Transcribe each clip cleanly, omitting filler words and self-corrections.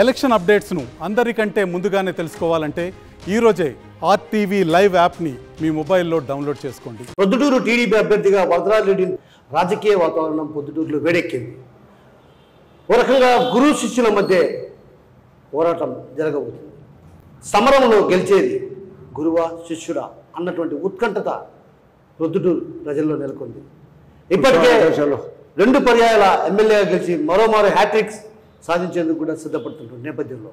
Election అప్డేట్స్ను అందరికంటే ముందుగానే తెలుసుకోవాలంటే ఈరోజే ఆర్టీవీ లైవ్ యాప్ని మీ మొబైల్లో డౌన్లోడ్ చేసుకోండి. ప్రొద్దుటూరు టీడీపీ అభ్యర్థిగా వరదరాజరెడ్డి రాజకీయ వాతావరణం పొద్దుటూరులో వేడెక్కింది. ఓ రకంగా గురు శిష్యుల మధ్య పోరాటం జరగబోతుంది. సమరంలో గెలిచేది గురువా శిష్యుడా అన్నటువంటి ఉత్కంఠత ప్రొద్దుటూరు ప్రజల్లో నెలకొంది. ఇప్పటికే 2 పర్యాయాల ఎమ్మెల్యేగా గెలిచి మరోమారు హ్యాట్రిక్స్ సాధించేందుకు కూడా సిద్ధపడుతున్న నేపథ్యంలో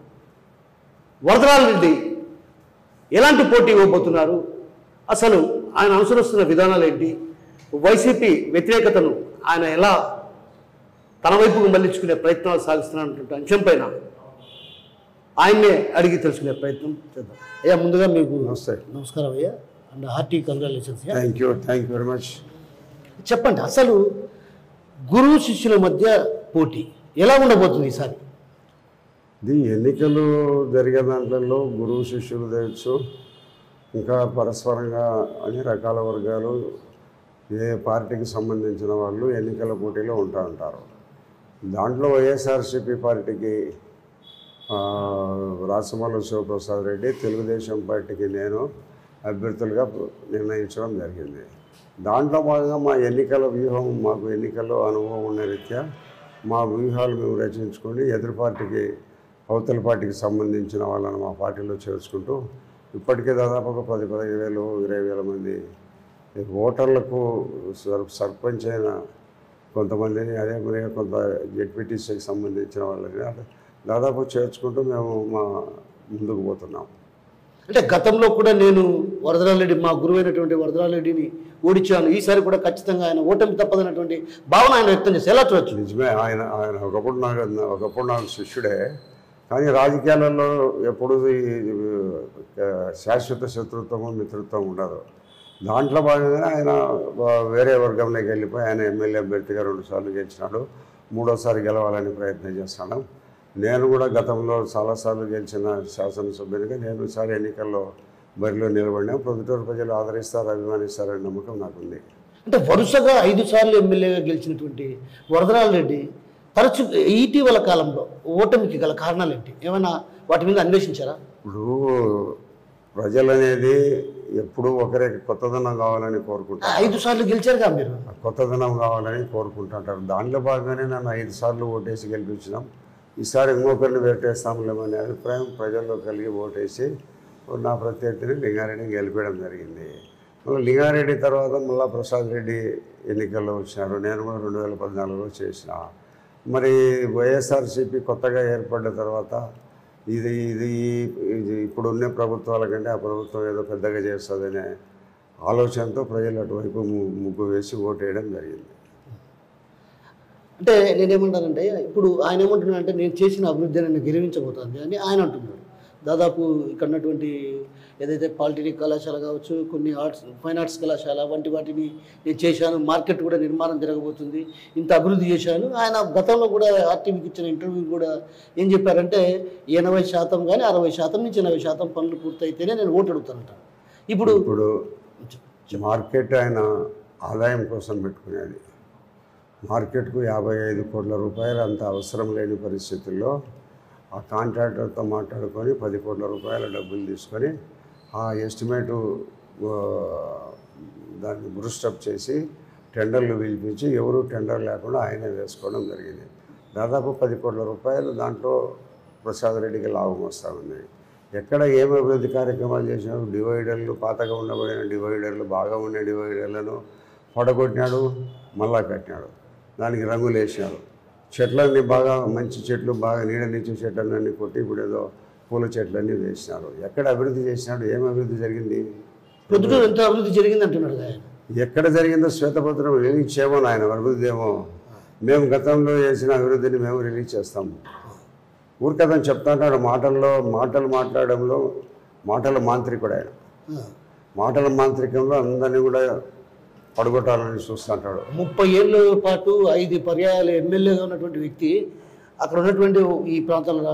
వరదరాజరెడ్డి ఎలాంటి పోటీ ఇవ్వబోతున్నారు, అసలు ఆయన అనుసరిస్తున్న విధానాలు ఏంటి, వైసీపీ వ్యతిరేకతను ఆయన ఎలా తన వైపుకు మళ్లించుకునే ప్రయత్నాలు సాగిస్తున్నటువంటి అంశంపైన ఆయన్నే అడిగి తెలుసుకునే ప్రయత్నం చేద్దాం. అయ్యా, ముందుగా మీకు నమస్కారం అయ్యా, and hearty congratulations. Thank you very much. చెప్పండి, అసలు గురు శిష్యుల మధ్య పోటీ ఎలా ఉండబోతుంది ఈసారి? ఇది ఎన్నికలు జరిగే దాంట్లో గురువు శిష్యులు తెచ్చు, ఇంకా పరస్పరంగా అన్ని రకాల వర్గాలు ఏ పార్టీకి సంబంధించిన వాళ్ళు ఎన్నికల పోటీలో ఉంటా ఉంటారు. దాంట్లో వైఎస్ఆర్సీపీ పార్టీకి రాచమల్లు శివప్రసాద్ రెడ్డి, తెలుగుదేశం పార్టీకి నేను అభ్యర్థులుగా నిర్ణయించడం జరిగింది. దాంట్లో భాగంగా మా ఎన్నికల వ్యూహం, మాకు ఎన్నికల్లో అనుభవం ఉన్న రీత్యా మా వ్యూహాలు మేము రచించుకొని ఎదురు పార్టీకి, అవతల పార్టీకి సంబంధించిన వాళ్ళని మా పార్టీలో చేర్చుకుంటూ ఇప్పటికే దాదాపు ఒక 10,000-15,000, 20,000 మంది ఓటర్లకు సర్పంచ్ అయిన కొంతమందిని, అదే మరి కొంత జెడ్పీటీసీకి సంబంధించిన వాళ్ళని దాదాపు చేర్చుకుంటూ మేము ముందుకు పోతున్నాం. అంటే గతంలో కూడా నేను వరదరాజరెడ్డి, మా గురువైనటువంటి వరదరాజరెడ్డిని ఓడించాను, ఈసారి కూడా ఖచ్చితంగా ఆయన ఓటమి తప్పదన్నటువంటి భావన ఆయన వ్యక్తం చేసి ఎలా చూడొచ్చు? నిజమే, ఆయన ఒకప్పుడు నాకు శిష్యుడే, కానీ రాజకీయాలలో ఎప్పుడు శాశ్వత శత్రుత్వము మిత్రత్వం ఉండదు. దాంట్లో భాగంగా ఆయన వేరే వర్గంలోకి వెళ్ళిపోయి ఆయన ఎమ్మెల్యే అభ్యర్థిగా 2 సార్లు గెలిచినాడు. 3వసారి గెలవాలని ప్రయత్నం చేస్తున్నాడు. నేను కూడా గతంలో చాలాసార్లు గెలిచిన శాసనసభ్యునిగా నేను ఈసారి ఎన్నికల్లో బరిలో నిలబడినా. ప్రొద్దుటూరు ప్రజలు ఆదరిస్తారు, అభిమానిస్తారనే నమ్మకం నాకుంది. అంటే వరుసగా 5 సార్లు ఎమ్మెల్యేగా గెలిచినటువంటి వరదరాజరెడ్డి తరచు ఇటీవల కాలంలో ఓటమికి గల కారణాలు ఏంటి, ఏమైనా వాటి మీద అన్వేషించారా? ఇప్పుడు ప్రజలు అనేది ఎప్పుడూ ఒకరికి కొత్తదనం కావాలని కోరుకుంటారు. 5 సార్లు గెలిచారుగా మీరు, కొత్తదనం కావాలని కోరుకుంటుంటారు. దాంట్లో భాగంగానే నన్ను 5 సార్లు ఓటేసి గెలిపించినాం. ఈసారి ఇంకొకరిని వేటేస్తాములేమనే అభిప్రాయం ప్రజల్లో కలిగి ఓటేసి నా ప్రత్యర్థిని లింగారెడ్డిని గెలిపేయడం జరిగింది. మళ్ళీ లింగారెడ్డి తర్వాత మళ్ళా ప్రసాద్ రెడ్డి ఎన్నికల్లో వచ్చినారు. నేను కూడా 2014లో చేసిన. మరి వైఎస్ఆర్సీపీ కొత్తగా ఏర్పడిన తర్వాత ఇది ఇప్పుడున్న ప్రభుత్వాల కంటే ఆ ప్రభుత్వం ఏదో పెద్దగా చేస్తుందనే ఆలోచనతో ప్రజలు అటువైపు ముగ్గు వేసి ఓటేయడం జరిగింది. అంటే నేనేమంటానంటే, ఇప్పుడు ఆయన ఏమంటున్నాడంటే నేను చేసిన అభివృద్ధి నన్ను గెలిపించబోతుంది అని ఆయన అంటున్నాడు. దాదాపు ఇక్కడ ఉన్నటువంటి ఏదైతే పాలిటెక్నిక్ కళాశాల కావచ్చు, కొన్ని ఫైన్ ఆర్ట్స్ కళాశాల వంటి వాటిని నేను చేశాను, మార్కెట్ కూడా నిర్మాణం జరగబోతుంది, ఇంత అభివృద్ధి చేశాను. ఆయన గతంలో కూడా ఆర్టీవీకి ఇచ్చిన ఇంటర్వ్యూ కూడా ఏం చెప్పారంటే 80% కానీ 60% నుంచి 80% పనులు పూర్తయితేనే నేను ఓటు అడుగుతానంట. ఇప్పుడు మార్కెట్ ఆయన ఆదాయం కోసం పెట్టుకునేది. మార్కెట్కు 55 కోట్ల రూపాయలు అంత అవసరం లేని పరిస్థితుల్లో ఆ కాంట్రాక్టర్తో మాట్లాడుకొని 10 కోట్ల రూపాయల డబ్బులు తీసుకొని ఆ ఎస్టిమేటు దాన్ని బూస్టప్ చేసి టెండర్లు పిలిపించి ఎవరు టెండర్ లేకుండా ఆయనే వేసుకోవడం జరిగింది. దాదాపు 10 కోట్ల రూపాయలు దాంట్లో ప్రసాద్ రెడ్డికి లాభం వస్తూ ఉంది. ఎక్కడ ఏం అభివృద్ధి కార్యక్రమాలు చేసినాడు, డివైడర్లు, పాతగా ఉండబడిన డివైడర్లు, బాగా ఉండే డివైడర్లను పడగొట్టినాడు, మళ్ళా కట్టినాడు, దానికి రంగులు వేసినాడు. చెట్లన్నీ బాగా మంచి చెట్లు, బాగా నీడనిచ్చే చెట్లన్నీ కొట్టి ఇప్పుడు ఏదో పూల చెట్లన్నీ వేసినారు. ఎక్కడ అభివృద్ధి చేసినాడు, ఏం అభివృద్ధి జరిగింది? ప్రొద్దుటూరు ఎంత అభివృద్ధి జరిగింది అంటున్నాడు ఆయన. ఎక్కడ జరిగిందో శ్వేతపత్రం రిలీజ్ చేయమని ఆయన అభివృద్ధి ఏమో మేము గతంలో చేసిన అభివృద్ధిని మేము రిలీజ్ చేస్తాము. ఊరికథని చెప్తాంటాడు. మాటలు మాట్లాడడంలో మాటల మాంత్రికుడు ఆయన. మాటల మాంత్రికంలో అందరినీ కూడా పడగొట్టాలని చూస్తుంటాడు. 30 ఏళ్ళ పాటు 5 పర్యాయాలు ఎమ్మెల్యేగా ఉన్నటువంటి వ్యక్తి అక్కడ ఉన్నటువంటి ఈ ప్రాంతంలో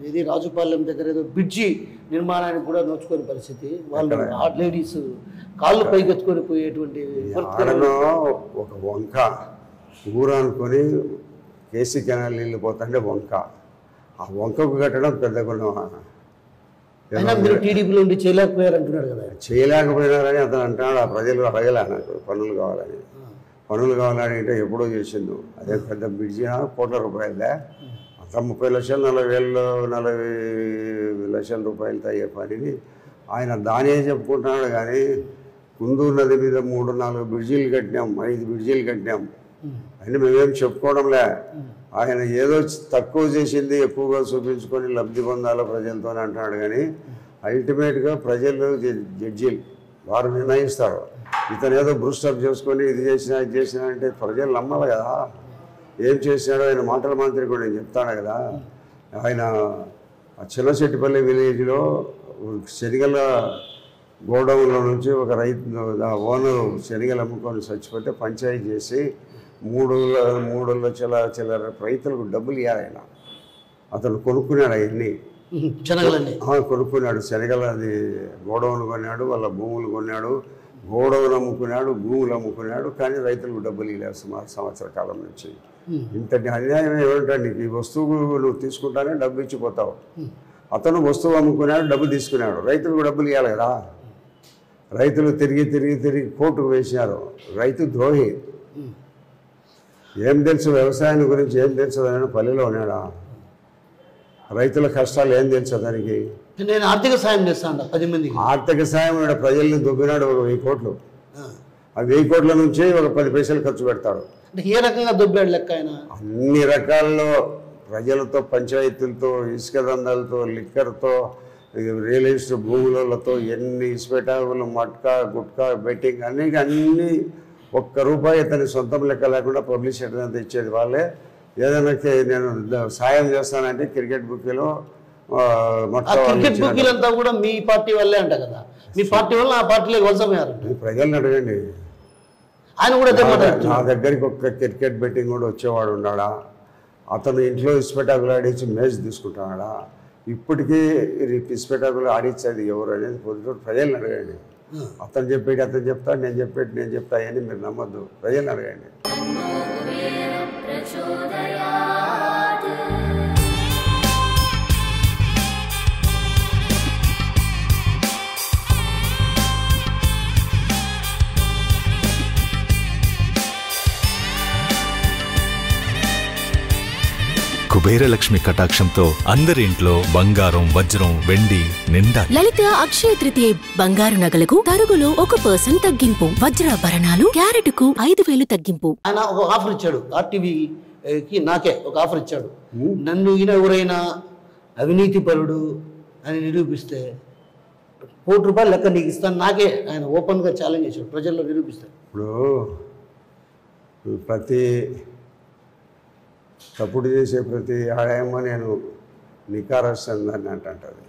ఇది రాజుపాలెం దగ్గర ఏదో బ్రిడ్జి నిర్మాణానికి కూడా నోచుకోని పరిస్థితి. వాళ్ళు లేడీస్ కాళ్ళు పైకెత్తుకొని పోయేటువంటి ఒక వంక ఊరు అనుకొని కేసీ కెనాల్ నీళ్ళు పోతుంటే వంక, ఆ వంకకు కట్టడం పెద్ద గుణమా? అయినా మీరు టీడీపీలో ఉండి చేయలేకపోయారు అంటున్నాడు కదా. చేయలేకపోయినారని అతను అంటున్నాడు. ఆ ప్రజలు అడగలే నాకు పనులు కావాలని. పనులు కావాలని అంటే ఎప్పుడో చేసిండు. అదే పెద్ద బ్రిడ్జి కోట్ల రూపాయలదే, అంత 30 లక్షలు 40 లక్షల రూపాయలతో అయ్యే పనిని ఆయన దానే చెప్పుకుంటున్నాడు. కానీ కుందూరు నది మీద 3-4 బ్రిడ్జీలు కట్టినాం, 5 బ్రిడ్జీలు కట్టినాం అని మేమేం చెప్పుకోవడంలే. ఆయన ఏదో తక్కువ చేసింది ఎక్కువగా చూపించుకొని లబ్ధి పొందాలో ప్రజలతో అంటున్నాడు. కానీ అల్టిమేట్గా ప్రజలు జడ్జీలు వారు నిర్ణయిస్తారు. ఇతను ఏదో బ్రూస్టప్ చేసుకొని ఇది చేసినా ఇది చేసినా అంటే ప్రజలు నమ్మాలి కదా. ఏం చేసినాడో ఆయన మాటల మంత్రి కూడా నేను చెప్తాను కదా. ఆయన చిన్నశెట్టిపల్లి విలేజ్లో శనగల గోడౌన్లో నుంచి ఒక రైతు ఓనరు శనగలు అమ్ముకొని చచ్చిపోతే పంచాయతీ చేసి 3 లక్షల చిల్లర రైతులకు డబ్బులు ఇవ్వాలి. ఆయన అతను కొనుక్కున్నాడు అవన్నీ శనగలన్నీ కొనుక్కున్నాడు. శనగల అది గోడౌన్లు కొన్నాడు, వాళ్ళ భూములు కొన్నాడు, గోడౌన్లు అమ్ముకున్నాడు, భూములు అమ్ముకున్నాడు. కానీ రైతులకు డబ్బులు ఇవ్వలేదు సుమారు సంవత్సర కాలం నుంచి. ఇంతటి అన్యాయం ఏమంటే నీకు ఈ వస్తువు నువ్వు తీసుకుంటానే డబ్బు ఇచ్చిపోతావు. అతను వస్తువు అమ్ముకున్నాడు, డబ్బు తీసుకున్నాడు, రైతులకు డబ్బులు ఇవ్వాలి కదా. రైతులు తిరిగి కోర్టుకు వేసినారు. రైతు ద్రోహి. ఏం తెలుసు వ్యవసాయం గురించి? ఏం తెలుసు? అని పల్లెలో ఉన్నాడా? రైతుల కష్టాలు ఏం తెలుసు దానికి? నేను ఆర్థిక సాయం చేస్తాను 10 మందికి. ఆర్థిక సాయం ప్రజల్ని దొబ్బినాడు. ఒక 1000 కోట్లు. ఆ 1000 కోట్ల నుంచి ఒక 10 పైసలు ఖర్చు పెడతాడు. అంటే ఏ రకంగా దొబ్బాడు లెక్క ఆయన? అన్ని రకాల్లో ప్రజలతో, పంచాయతీలతో, ఇసుక దందాలతో, లిక్కర్తో, రియల్ ఎస్టేట్ భూములతో, ఎన్ని ఇసుపెటాకులు, మట్కా, గుట్కా, బెట్టింగ్ అన్నీ ₹1 అతని సొంతం లెక్క లేకుండా పబ్లిసిటీ అంతా ఇచ్చేది వాళ్ళే. ఏదైనా నేను సాయం చేస్తానంటే క్రికెట్ బుక్లో క్రికెట్ బుక్కీలంతా కూడా మీ పార్టీ వాళ్ళే అంట కదా. మీ పార్టీ వల్ల ఆ పార్టీలోకి వలసపోయారు. ప్రజల్ని అడగండి. ఆయన కూడా నా దగ్గరికి ఒక్క క్రికెట్ బెట్టింగ్ కూడా వచ్చేవాడు ఉన్నాడా? అతను ఇంట్లో ఇసుపెటాకులు ఆడించి మ్యాచ్ తీసుకుంటున్నాడా? ఇప్పటికీ ఇసుపెటాకులు ఆడించేది ఎవరు అనేది పొద్దుటూరు ప్రజల్ని అడగండి. అతను చెప్పేటి అతను చెప్తాడు, నేను చెప్తా అని మీరు నమ్మద్దు. ప్రజల్ని అడగండి. కుబేరలక్ష్మి కటాక్షంతో అందరి ఇంట్లో బంగారం, వజ్రం, వెండి నిండా. లలిత అక్షయ తృతీయ బంగారు నగలకు తరుగులో 1% తగ్గింపు. వజ్రాభరణాలు క్యారెట్కు 5,000 తగ్గింపు. ఆయన ఒక ఆఫర్ ఇచ్చాడు. ఆర్టీవీకి నాకే ఒక ఆఫర్ ఇచ్చాడు. నన్ను ఎవరైనా అవినీతి పరుడు అని నిరూపిస్తే ₹1 లెక్క నీకు ఇస్తాను. నాకే ఆయన ఓపెన్గా ఛాలెంజ్ చేశాడు. ప్రజల్లో నిరూపిస్తాడు. ఇప్పుడు ప్రతి తప్పుడు చేసే ప్రతి ఆడేమో నేను నికారస్తుందని అంటుంటుంది.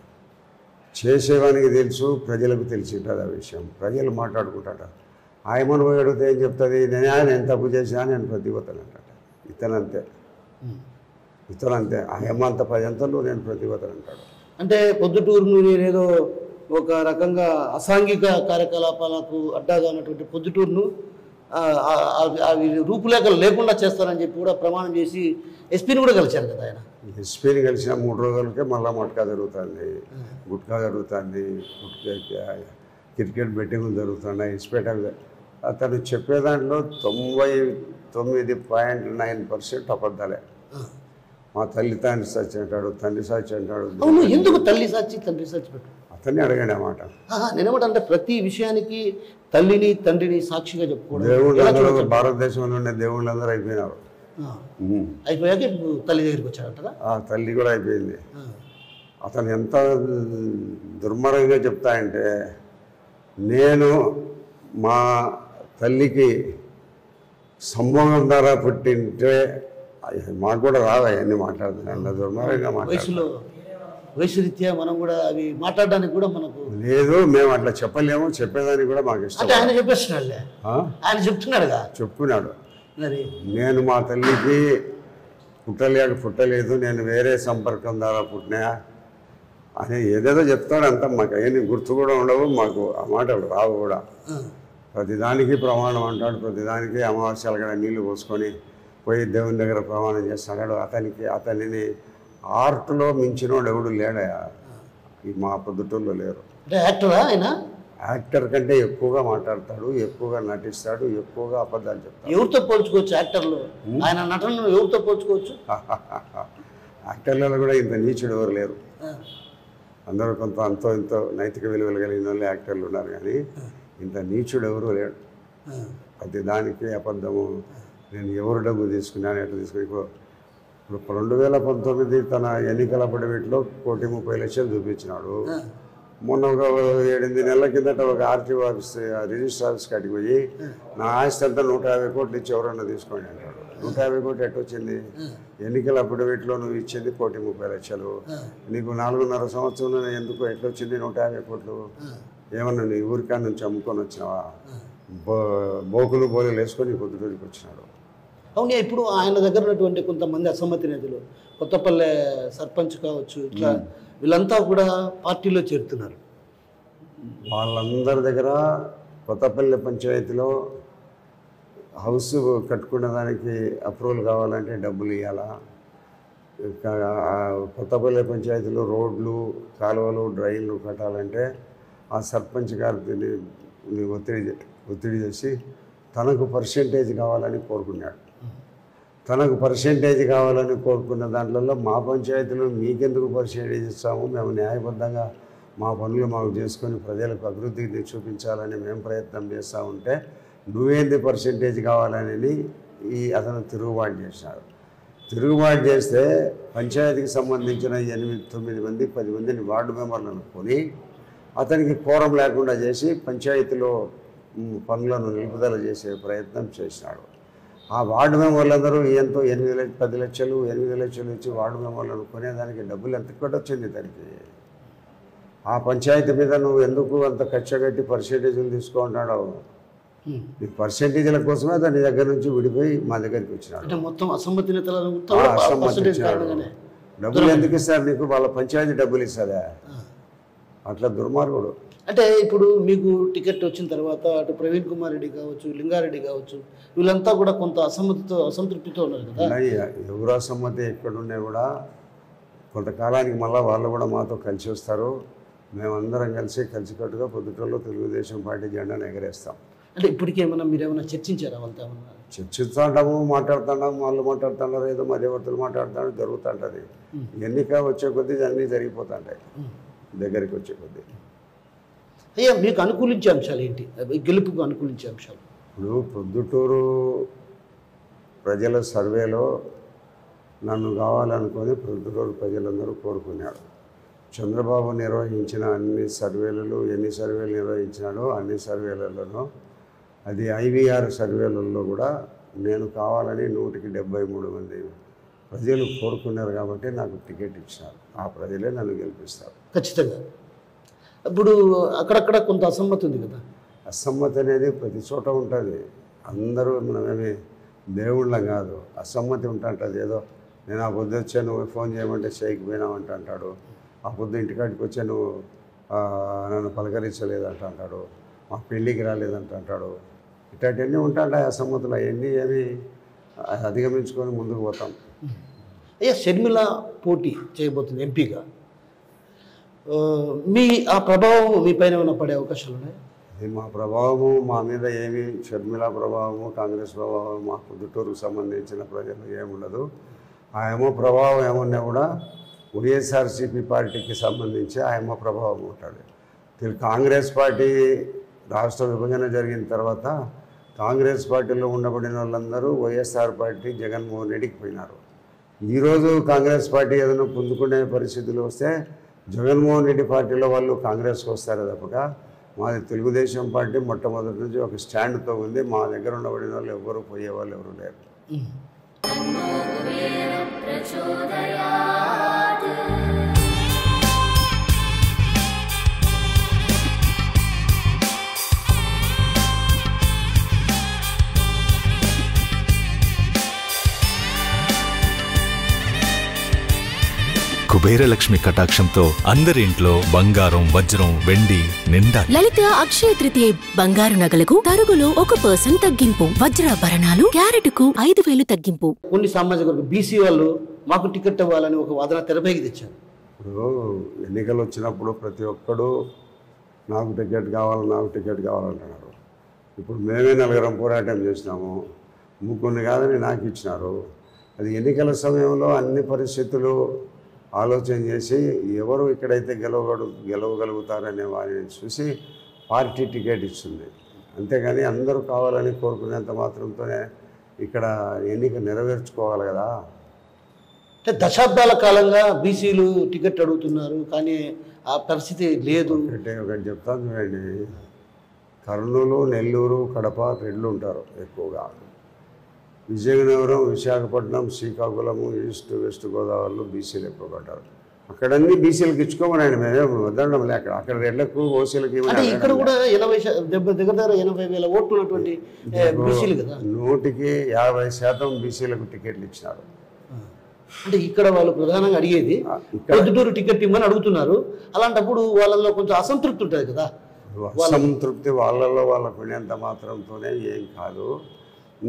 చేసేవానికి తెలుసు, ప్రజలకు తెలిసి ఉంటుంది ఆ విషయం. ప్రజలు మాట్లాడుకుంటారు. ఆయమను పోయి అడిగితే ఏం చెప్తుంది? నేను తప్పు చేసినా నేను ప్రతిభతనంట. ఇతనంతే. ఆయమ్మ అంత 10 అంతలు నేను ప్రతిభతనంటాడు. అంటే పొద్దుటూరును నేనేదో ఒక రకంగా అసాంఘిక కార్యకలాపాలకు అడ్డాగా ఉన్నటువంటి పొద్దుటూరును అవి రూపులేఖలు లేకుండా చేస్తారని చెప్పి కూడా ప్రమాణం చేసి ఎస్పీని కూడా కలిశారు కదా ఆయన. ఎస్పీని కలిసిన 3 రోజులకే మళ్ళీ మట్కా జరుగుతుంది, గుట్కా జరుగుతుంది, క్రికెట్ బెట్టింగ్ జరుగుతున్నాయి, ఇస్పేటలు. అతను చెప్పే దాంట్లో 99.9% అబద్ధాలే. మా తల్లి తండ్రి సాక్షి అంటాడు, తండ్రి సాక్షి అంటాడు. ఎందుకు తల్లి సాక్షి తండ్రి సాక్షి పెట్టు? అతన్ని అడగండి అన్నమాట. నేనేమంటే ప్రతి విషయానికి తల్లిని తండ్రిని సాక్షిగా చెప్పుకోవడం. దేవుళ్ళందరూ భారతదేశంలో ఉండే దేవుళ్ళందరూ అయిపోయినారు. అయిపోయాక తల్లి దగ్గరికి వచ్చాడంటారా? తల్లి కూడా అయిపోయింది. అతను ఎంత దుర్మార్గంగా చెప్తాయంటే, నేను మా తల్లికి సంభోగం ద్వారా పుట్టింటే మాకు కూడా రాదు అవన్నీ మాట్లాడుతున్నాను. దుర్మార్గంగా మాట్లాడుతున్నాను. వయసురీత్యా మనం కూడా అవి మాట్లాడడానికి కూడా మనకు లేదు. మేము అట్లా చెప్పలేము. చెప్పేదానికి కూడా మాకు ఇష్టం. ఆయన చెప్పేస్తున్నాడులే. ఆయన చెప్తున్నాడుగా. చెప్పుకున్నాడు. నేను మా తల్లికి పుట్టలేదు, నేను వేరే సంపర్కం ద్వారా పుట్టినా అని ఏదేదో చెప్తాడు. అంతా మాకు అవన్నీ గుర్తు కూడా ఉండవు. మాకు ఆ మాటలు రావు కూడా. ప్రతిదానికి ప్రమాణం అంటాడు. ప్రతిదానికి అమావాస్యలు కూడా నీళ్లు పోసుకొని పోయి దేవుని దగ్గర ప్రమాణం చేస్తున్నాడు. అతనిని ఆర్ట్లో మించినోడు ఎవడు లేడయా ఈ మా పొద్దుటూరులో లేరు. అంటే యాక్టరా ఆయన? యాక్టర్ కంటే ఎక్కువగా మాట్లాడతాడు, ఎక్కువగా నటిస్తాడు, ఎక్కువగా అబద్ధాలు చెప్తాడు. ఎవరితో పోల్చుకోవచ్చు యాక్టర్లు? ఆయన నటనను ఎవరితో పోల్చుకోవచ్చు? యాక్టర్లలో కూడా ఇంత నీచుడు ఎవరు లేరు. అందరూ కొంత అంతో ఇంతో నైతిక విలువలు కలిగిన వాళ్ళు యాక్టర్లు ఉన్నారు, కానీ ఇంత నీచుడు ఎవరు లేడు. ప్రతి దానికి అబద్ధము, నేను ఎవరు డబ్బు తీసుకున్నాను ఎట్లా తీసుకుని. ఇప్పుడు 2019 తన ఎన్నికల అఫిడవిట్లో 1,30,00,000 చూపించినాడు. మొన్న ఒక 8 నెలల కిందట ఒక ఆర్టీఓ ఆఫీస్ రిజిస్టర్ ఆఫీస్ కాడికి పోయి నా ఆస్తి అంతా 150 కోట్లు ఇచ్చి ఎవరన్నా తీసుకోండి అంటాడు. 150 కోట్లు ఎట్టొచ్చింది? ఎన్నికల అఫిడవిట్లో నువ్వు ఇచ్చింది 1,30,00,000, నీకు 4.5 సంవత్సరంలో ఎందుకు ఎట్లొచ్చింది 150 కోట్లు? ఏమన్నా నీ ఊరికా నుంచి అమ్ముకొని వచ్చినావా? బోకులు బోలు వేసుకొని పొద్దుటూరికి వచ్చినాడు. అవును, ఇప్పుడు ఆయన దగ్గర ఉన్నటువంటి కొంతమంది అసమ్మతి నేతలు, కొత్తపల్లె సర్పంచ్ కావచ్చు, ఇట్లా వీళ్ళంతా కూడా పార్టీలో చేరుతున్నారు. వాళ్ళందరి దగ్గర కొత్తపల్లి పంచాయతీలో హౌస్ కట్టుకునే దానికి అప్రూవల్ కావాలంటే డబ్బులు ఇవ్వాలా. కొత్తపల్లి పంచాయతీలో రోడ్లు, కాలువలు, డ్రైన్లు కట్టాలంటే ఆ సర్పంచ్ గారిని ఒత్తిడి చేసి తనకు పర్సెంటేజ్ కావాలని కోరుకున్నాడు. తనకు పర్సెంటేజ్ కావాలని కోరుకున్న దాంట్లో మా పంచాయతీలో మీకెందుకు పర్సెంటేజ్ ఇస్తాము, మేము న్యాయబద్ధంగా మా పనులు మాకు చేసుకొని ప్రజలకు అభివృద్ధిని చూపించాలని మేము ప్రయత్నం చేస్తూ ఉంటే నువ్వేంది పర్సెంటేజ్ కావాలని అతను తిరుగుబాటు చేసినాడు. తిరుగుబాటు చేస్తే పంచాయతీకి సంబంధించిన 8-9 మంది 10 మందిని వార్డు మెంబర్లను కొని అతనికి కోరం లేకుండా చేసి పంచాయతీలో పనులను నిలుపుదల చేసే ప్రయత్నం చేసినాడు. ఆ వార్డు మెంబర్లందరూ ఎంతో 10 లక్షలు 8 లక్షలు ఇచ్చి వార్డు మెంబర్లను కొనేదానికి డబ్బులు ఎంత వచ్చింది దానికి? ఆ పంచాయతీ మీద నువ్వు ఎందుకు అంత ఖర్చు కట్టి పర్సెంటేజీలు తీసుకుంటున్నాడు? నీ పర్సెంటేజీల కోసమే దాని దగ్గర నుంచి విడిపోయి మా దగ్గరికి వచ్చినాడు. మొత్తం అసమ్మతి డబ్బులు ఎందుకు ఇస్తారు నీకు? వాళ్ళ పంచాయతీ డబ్బులు ఇస్తారా? అట్లా దుర్మార్గుడు. అంటే ఇప్పుడు మీకు టికెట్ వచ్చిన తర్వాత అటు ప్రవీణ్ కుమార్ రెడ్డి కావచ్చు, లింగారెడ్డి కావచ్చు, వీళ్ళంతా కూడా కొంత అసంతృప్తితో ఉన్నారు కదా. ఎవరు అసమ్మతి ఎక్కడున్నా కూడా కొంతకాలానికి మళ్ళీ వాళ్ళు కూడా మాతో కలిసి వస్తారు. మేమందరం కలిసికట్టుగా పొద్దుటూరులో తెలుగుదేశం పార్టీ జెండాను ఎగరేస్తాం. అంటే ఇప్పటికేమన్నా మీరేమన్నా చర్చించారా? వాళ్ళతో ఏమన్నా చర్చిస్తుంటాము, మాట్లాడుతున్నాము, వాళ్ళు మాట్లాడుతున్నారు, ఏదో మధ్యవర్తులు మాట్లాడుతున్నారు, జరుగుతుంటుంది. ఎన్నిక వచ్చే కొద్దీ అన్నీ జరిగిపోతుంటాయి. దగ్గరికి వచ్చే కొద్దీ అయ్యా మీకు అనుకూలించే అంశాలు ఏంటి? గెలుపుకు అనుకూలించే అంశాలు? ఇప్పుడు పొద్దుటూరు ప్రజల సర్వేలో నన్ను కావాలనుకొని పొద్దుటూరు ప్రజలందరూ కోరుకున్నాడు. చంద్రబాబు నిర్వహించిన అన్ని సర్వేలలో ఎన్ని సర్వేలు నిర్వహించినాడో అన్ని సర్వేలలోనూ అది IVR సర్వేలలో కూడా నేను కావాలని 173 మంది ప్రజలు కోరుకున్నారు కాబట్టి నాకు టికెట్ ఇచ్చినారు. ఆ ప్రజలే నన్ను గెలిపిస్తారు ఖచ్చితంగా. ఇప్పుడు అక్కడక్కడ కొంత అసమ్మతి ఉంది కదా. అసమ్మతి అనేది ప్రతి చోట ఉంటుంది. అందరూ మనమేమి దేవుళ్ళం కాదు. అసమ్మతి ఉంటుంటుంది. ఏదో నేను ఆ పొద్దు వచ్చా నువ్వు ఫోన్ చేయమంటే చేయకపోయినావంట అంటాడు. ఆ పొద్దు ఇంటికాడికి వచ్చా నువ్వు నన్ను పలకరించలేదంట అంటాడు. మా పెళ్ళికి రాలేదంట అంటాడు. ఇట్లాంటివన్నీ ఉంటాయి అసమ్మతులు. అవన్నీ ఏమి అధిగమించుకొని ముందుకు పోతాం. అయ్యా షర్మిల పోటీ చేయబోతుంది ఎంపీగా. మీ ఆ ప్రభావం మీ పైన ఏమైనా పడే అవకాశాలు ఉన్నాయి? మా ప్రభావము మా మీద ఏమి షర్మిల ప్రభావము కాంగ్రెస్ ప్రభావం మా పొద్దుటూరుకు సంబంధించిన ప్రజలు ఏముండదు. ఆయమ్మ ప్రభావం ఏమున్నా కూడా వైఎస్ఆర్సీపీ పార్టీకి సంబంధించి ఆయమ్మ ప్రభావం ఉంటుంది. కాంగ్రెస్ పార్టీ రాష్ట్ర విభజన జరిగిన తర్వాత కాంగ్రెస్ పార్టీలో ఉండబడిన వాళ్ళందరూ వైఎస్ఆర్ పార్టీ జగన్మోహన్ రెడ్డికి పోయినారు. ఈరోజు కాంగ్రెస్ పార్టీ ఏదైనా పుంజుకునే పరిస్థితులు వస్తే జగన్మోహన్ రెడ్డి పార్టీలో వాళ్ళు కాంగ్రెస్కి వస్తారు తప్పక మాది తెలుగుదేశం పార్టీ మొట్టమొదటి నుంచి ఒక స్టాండ్తో ఉంది. మా దగ్గర ఉండబడిన వాళ్ళు ఎవరు పోయేవాళ్ళు ఎవరు లేరు. కుబేరలక్ష్మి కటాక్షంతో అందరి ఇంట్లో బంగారం వజ్రం వెండి నిండా. లలిత అక్షయ తృతీయ బంగారు నగలకు తరుగులో 1% తగ్గింపు. వజ్రాభరణాలు క్యారెట్కు 5,000 తగ్గింపు. కొన్ని సామాజిక వర్గం బీసీ వాళ్ళు మాకు టికెట్ ఇవ్వాలని ఒక వాదన తెరపైకి తెచ్చారు. ఇప్పుడు ఎన్నికలు వచ్చినప్పుడు ప్రతి ఒక్కడు నాకు టికెట్ కావాలంటున్నారు. ఇప్పుడు మేమే నలుగురం పోరాటం చేసినాము, ముగ్గురిని కాదని నాకు ఇచ్చినారు. అది ఎన్నికల సమయంలో అన్ని పరిస్థితులు ఆలోచన చేసి ఎవరు ఇక్కడైతే గెలవగలుగుతారనే వారిని చూసి పార్టీ టికెట్ ఇస్తుంది. అంతేగాని అందరూ కావాలని కోరుకునేంత మాత్రంతోనే ఇక్కడ ఎన్నిక నెరవేర్చుకోవాలి కదా. అంటే దశాబ్దాల కాలంగా బీసీలు టికెట్ అడుగుతున్నారు, కానీ ఆ పరిస్థితి లేదు. ఒకటి చెప్తాను చూడండి, కర్నూలు, నెల్లూరు, కడప రెడ్లు ఉంటారు ఎక్కువగా. విజయనగరం, విశాఖపట్నం, శ్రీకాకుళము, ఈస్ట్ వెస్ట్ గోదావరిలో బీసీలు ఎక్కువగా ఉంటారు. అక్కడన్నీ బీసీలకు ఇచ్చుకోమనండి, మేమేం వద్దడం లే. అక్కడ రెడ్లకు ఓసీలకి ఇక్కడ కూడా 80,000 ఓట్లు ఉన్నటువంటి బీసీలు కదా, 150% బీసీలకు టికెట్లు ఇచ్చినారు. అంటే ఇక్కడ వాళ్ళు ప్రధానంగా అడిగేది పొద్దుటూరు టికెట్ ఇవ్వమని అడుగుతున్నారు. అలాంటప్పుడు వాళ్ళలో కొంచెం అసంతృప్తి ఉంటుంది కదా. అసంతృప్తి వాళ్ళలో వాళ్ళకు ఉండేంత మాత్రంతోనే ఏం కాదు.